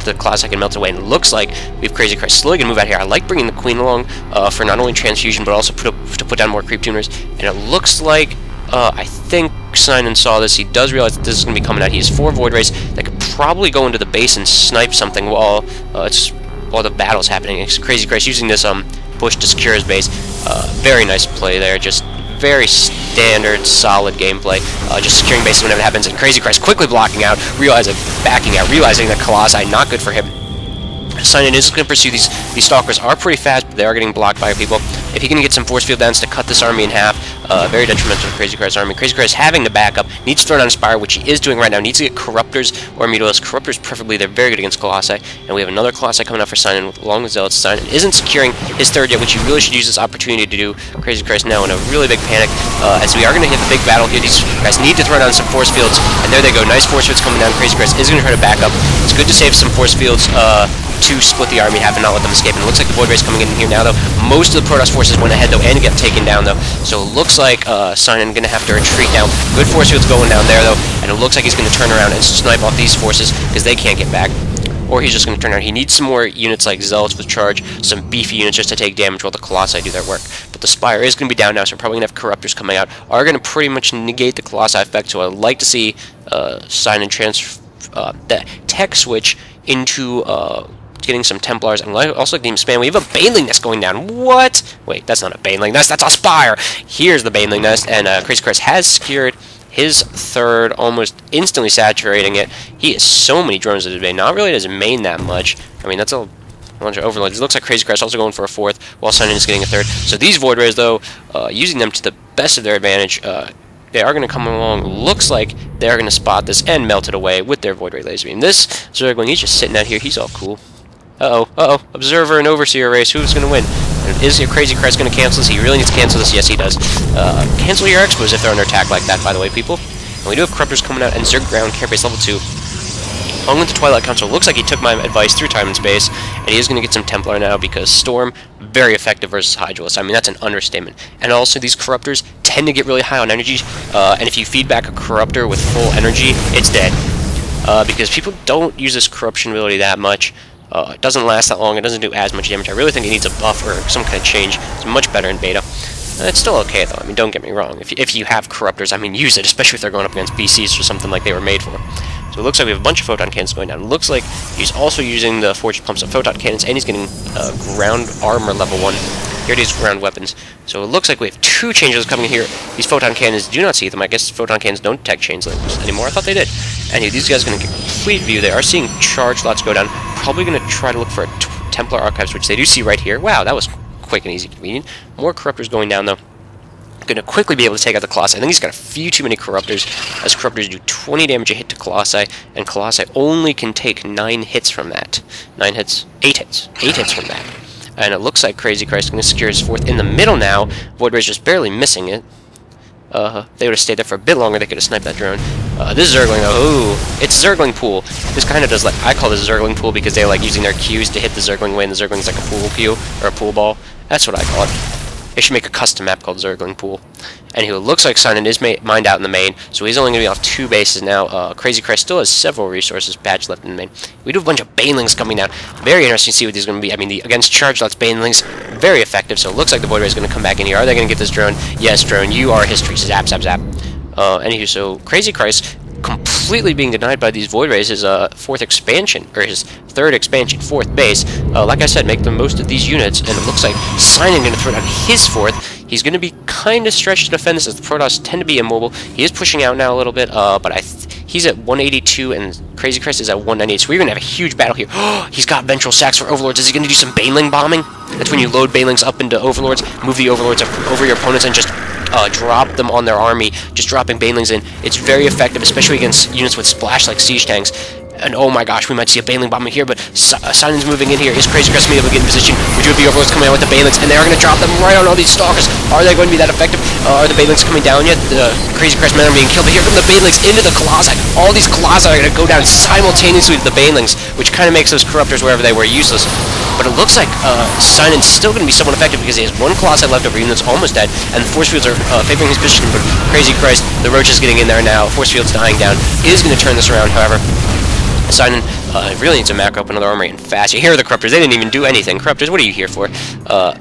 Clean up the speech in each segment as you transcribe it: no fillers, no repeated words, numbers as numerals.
into the Colossi and melt away. And it looks like we have CrazyChryst slowly going to move out here. I like bringing the Queen along for not only transfusion, but also to put down more creep tuners. And it looks like, I think Cynan saw this. He does realize that this is going to be coming out. He has 4 Void Rays that could probably go into the base and snipe something while the battle's happening. It's CrazyChryst using this bush to secure his base. Very nice play there. Just very standard, solid gameplay. Just securing bases whenever it happens, and CrazyChryst quickly blocking out, backing out, realizing that Colossi not good for him. Cynan is going to pursue these stalkers. Are pretty fast, but they are getting blocked by people. If he can get some force field downs to cut this army in half, very detrimental to CrazyChryst's army. CrazyChryst having to back up, needs to throw down Spire, which he is doing right now. Needs to get Corruptors or Mutalisks. Corruptors preferably, they're very good against Colossi. And we have another Colossi coming up for Cynan along with Zealots. Cynan isn't securing his 3rd yet, which he really should use this opportunity to do. CrazyChryst now in a really big panic, as we are going to hit the big battle here. These guys need to throw down some force fields, and there they go. Nice force fields coming down. CrazyChryst is going to try to back up. It's good to save some force fields to split the army in half and not let them escape. And it looks like the Void Rays coming in here now, though. Most of the Protoss forces went ahead, though, and get taken down, though. So it looks like Cynan going to have to retreat now. Good force fields going down there, though, and it looks like he's going to turn around and snipe off these forces because they can't get back. Or he's just going to turn around. He needs some more units like Zealots with charge, some beefy units just to take damage while the Colossi do their work. But the Spire is going to be down now, so we're probably going to have Corruptors coming out. Are going to pretty much negate the Colossi effect, so I'd like to see Cynan that tech switch into getting some Templars, and also like the Span. We have a Baneling Nest going down. What? Wait, that's not a Baneling Nest, that's a Spire! Here's the Baneling Nest, and CrazyChryst has secured his 3rd, almost instantly saturating it. He has so many drones at his main. Not really does main that much. I mean, that's a bunch of overloads. It looks like CrazyChryst also going for a 4th, while Cynan is getting a 3rd. So these Void Rays, though, using them to the best of their advantage, they are going to come along. Looks like they are going to spot this and melt it away with their Void Ray laser beam. This Zergling, he's just sitting out here. He's all cool. Uh-oh. Observer and Overseer race. Who's going to win? And is CrazyChryst going to cancel this? He really needs to cancel this. Yes, he does. Cancel your expos if they're under attack like that, by the way, people. And we do have Corruptors coming out, and Zerg Ground, Care Base level 2. Along with the Twilight Council, looks like he took my advice through time and space, and he is going to get some Templar now because Storm, very effective versus Hydralisk. I mean, that's an understatement. And also, these Corruptors tend to get really high on energy, and if you feed back a Corruptor with full energy, it's dead. Because people don't use this Corruption ability that much. It doesn't last that long, it doesn't do as much damage. I really think it needs a buff or some kind of change. It's much better in beta. It's still okay, though. I mean, don't get me wrong. If you have Corruptors, I mean, use it, especially if they're going up against BCs or something like they were made for. So it looks like we have a bunch of Photon Cannons going down. It looks like he's also using the Forged Pumps of Photon Cannons, and he's getting Ground Armor level 1. Here it is, Ground Weapons. So it looks like we have 2 changes coming in here. These Photon Cannons do not see them. I guess Photon Cannons don't detect chains anymore. I thought they did. Anyway, these guys are going to get complete view. They are seeing charge slots go down. Probably going to try to look for Templar Archives, which they do see right here. Wow, that was quick and easy convenient. More Corruptors going down, though. Going to quickly be able to take out the Colossi. I think he's got a few too many Corruptors, as Corruptors do 20 damage a hit to Colossi, and Colossi only can take 9 hits from that. 9 hits? 8 hits. 8 hits from that. And it looks like CrazyChryst is going to secure his 4th in the middle now. Void Ray's just barely missing it. They would have stayed there for a bit longer, they could have sniped that drone. This Zergling, oh, it's Zergling Pool. This kind of does, like, I call this Zergling Pool because they like using their Qs to hit the Zergling away, and the Zergling's like a pool cue, or a pool ball. That's what I call it. They should make a custom map called Zergling Pool. Anywho, it looks like Cynan is mined out in the main, so he's only going to be off 2 bases now. CrazyChryst still has several resources patched left in the main. We do have a bunch of Banelings coming down. Very interesting to see what these are going to be. I mean, against charge lots, Banelings, very effective, so it looks like the Void Ray is going to come back in here. Are they going to get this drone? Yes, drone, you are history. Zap, zap, zap. Anywho, so CrazyChryst completely being denied by these Void Rays his 4th expansion, or his 3rd expansion, 4th base. Like I said, make the most of these units, and it looks like Cynan going to throw down his 4th. He's going to be kind of stretched to defend this, as the Protoss tend to be immobile. He is pushing out now a little bit, but he's at 182, and CrazyChryst is at 198, so we're going to have a huge battle here. He's got Ventral Sacks for Overlords. Is he going to do some Baneling bombing? That's when you load Banelings up into Overlords, move the Overlords up over your opponents, and just drop them on their army, just dropping Banelings in. It's very effective, especially against units with splash like siege tanks. And oh my gosh, we might see a Baneling bombing here, but Cynan's moving in here. Is CrazyChryst able to get in position? We do have the Overlords coming out with the Banelings, and they are going to drop them right on all these Stalkers. Are they going to be that effective? Are the Banelings coming down yet? The CrazyChryst men are being killed, but here come the Banelings into the Colossi. All these Colossi are going to go down simultaneously to the Banelings, which kind of makes those Corruptors wherever they were useless. But it looks like Cynan's still going to be somewhat effective because he has 1 Colossi left over, even though it's almost dead, and the Force Fields are favoring his position, but CrazyChryst, the Roach is getting in there now. Force Fields dying down. Is going to turn this around, however. Cynan really needs a macro up another armory and fast. You hear the Corruptors, they didn't even do anything. Corruptors, what are you here for?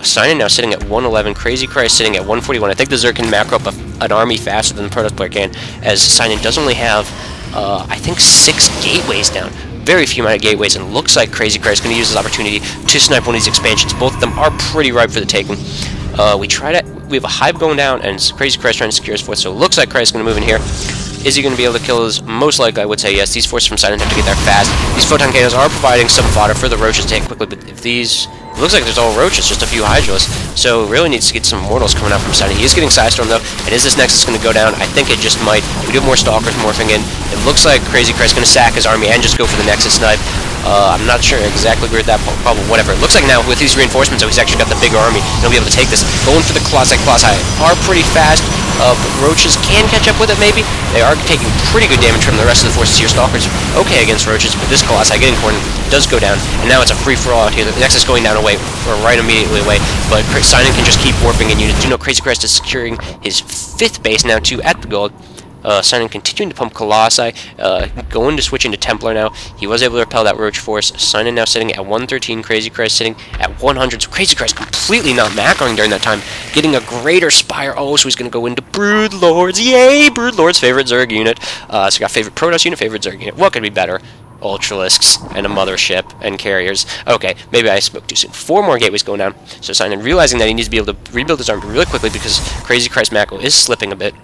Cynan now sitting at 111, CrazyChryst sitting at 141. I think the Zerg can macro up an army faster than the Protoss player can, as Cynan does only have, I think, 6 gateways down. Very few amount of gateways, and looks like CrazyChryst is going to use this opportunity to snipe one of these expansions. Both of them are pretty ripe for the taking. We have a hive going down, and CrazyChryst trying to secure his fort, so it looks like Christ is going to move in here. Is he going to be able to kill us? Most likely, I would say yes. These forces from Cynan have to get there fast. These photon cannons are providing some fodder for the roaches to take quickly, but if these... It looks like there's all roaches, just a few hydras, so really needs to get some mortals coming out from Cynan. He is getting Psystorm, though, and is this Nexus going to go down? I think it just might. We do have more Stalkers morphing in. It looks like CrazyChryst is going to sack his army and just go for the Nexus snipe. I'm not sure exactly where that problem, whatever. It looks like now with these reinforcements, so he's actually got the bigger army, he'll be able to take this. Going for the Colossi. Colossi are pretty fast, but roaches can catch up with it, maybe. They are taking pretty good damage from the rest of the forces here. Stalkers okay against roaches, but this Colossi getting cornered does go down, and now it's a free-for-all out here. The Nexus going down away, or right immediately away, but Cynan can just keep warping in units. Do know CrazyChryst is securing his 5th base now, too, at the gold. Cynan continuing to pump Colossi, going to switch into Templar now. He was able to repel that Roach force. Cynan now sitting at 113, CrazyChryst sitting at 100. So CrazyChryst completely not macroing during that time, getting a greater Spire. Oh, so he's going to go into Broodlords. Yay! Broodlords, favorite Zerg unit. So got favorite Protoss unit, favorite Zerg unit. What could be better? Ultralisks and a mothership and carriers. Okay, maybe I spoke too soon. 4 more gateways going down. So Cynan realizing that he needs to be able to rebuild his army really quickly because CrazyChryst macro is slipping a bit.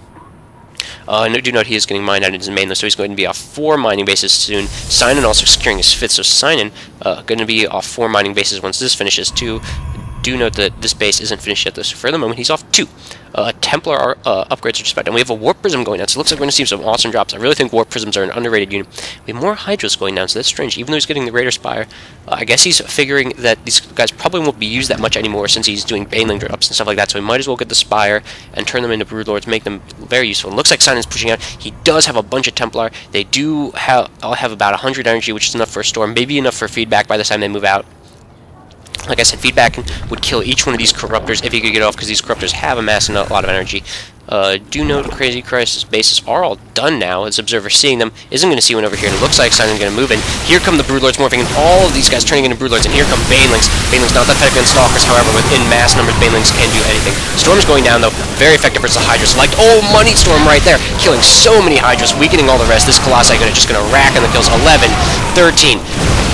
Do note he is getting mined out in his main list, so he's going to be off 4 mining bases soon. Cynan also securing his 5th, so Cynan going to be off 4 mining bases once this finishes too. Do note that this base isn't finished yet, though, so for the moment he's off 2. Templar upgrades are just about done. We have a Warp Prism going down, so it looks like we're going to see some awesome drops. I really think Warp Prisms are an underrated unit. We have more Hydras going down, so that's strange. Even though he's getting the Greater Spire, I guess he's figuring that these guys probably won't be used that much anymore since he's doing Baneling drops and stuff like that, so we might as well get the Spire and turn them into Broodlords, make them very useful. It looks like Cynan's pushing out. He does have a bunch of Templar. They do all have about 100 energy, which is enough for a storm, maybe enough for feedback by the time they move out. Like I said, feedback would kill each one of these Corruptors if he could get off, because these Corruptors have amassed a lot of energy. Do note CrazyChryst's bases are all done now, as Observer seeing them isn't going to see one over here, and it looks like Cynan's going to move in. Here come the Broodlords morphing, and all of these guys turning into Broodlords, and here come Banelings. Banelings not that effective against Stalkers, however, within mass numbers, Banelings can do anything. Storm's going down, though, very effective versus the Hydra Select. Oh, Money Storm right there, killing so many Hydras, weakening all the rest. This Colossi just going to rack in the kills. 11, 13.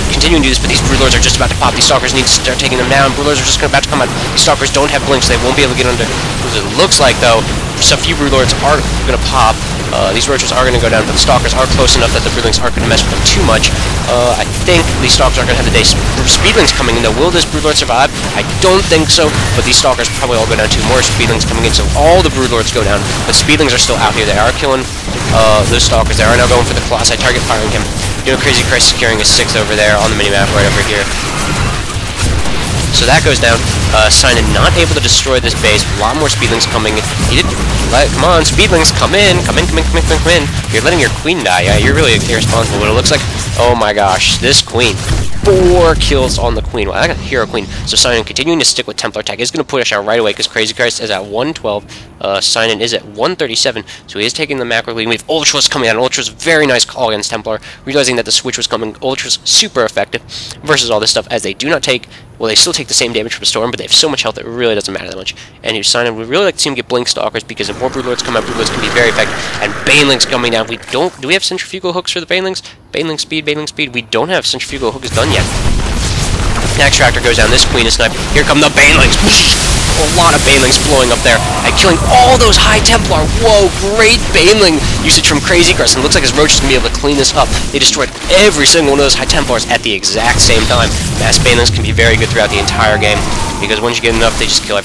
Continuing to do this, but these Broodlords are just about to pop. These Stalkers need to start taking them down. Broodlords are just about to come out. These Stalkers don't have blinks, so they won't be able to get under. It looks like, though, a few Broodlords are going to pop. These Roaches are going to go down, but the Stalkers are close enough that the Broodlings aren't going to mess with them too much. I think these Stalkers are going to have the day. Speedlings coming in, though. Will this Broodlord survive? I don't think so, but these Stalkers probably all go down too. More Speedlings coming in, so all the Broodlords go down, but Speedlings are still out here. They are killing those Stalkers. They are now going for the Colossi, target firing him. You know, CrazyChryst securing a 6th over there on the minimap right over here. So that goes down. Cynan not able to destroy this base. A lot more Speedlings coming. He did. Come on, Speedlings, come in. Come in. You're letting your queen die. Yeah, you're really irresponsible. But it looks like, oh my gosh, this queen. 4 kills on the queen. Well, I got a hero queen. So Cynan continuing to stick with Templar attack is going to push out right away because CrazyChryst is at 112. Cynan is at 137. So he is taking the macro lead. We have Ultras coming out. Ultras, very nice call against Templar. Realizing that the switch was coming. Ultras super effective versus all this stuff as they do not take. Well, they still take the same damage from Storm, but they have so much health that it really doesn't matter that much. And Cynan would really like to see him get Blink Stalkers because if more Broodlords come out, Broodlords can be very effective. And Banelings coming down. Do we have centrifugal hooks for the Banelings? Baneling speed. We don't have centrifugal hooks done yet. Next Extractor goes down. This queen is sniped. Here come the Banelings. A lot of Banelings blowing up there and killing all those High Templar. Whoa, great Baneling usage from CrazyChryst. And it looks like his Roach is going to be able to clean this up. They destroyed every single one of those High Templars at the exact same time. Mass Banelings can be very good throughout the entire game because once you get enough, they just kill everything.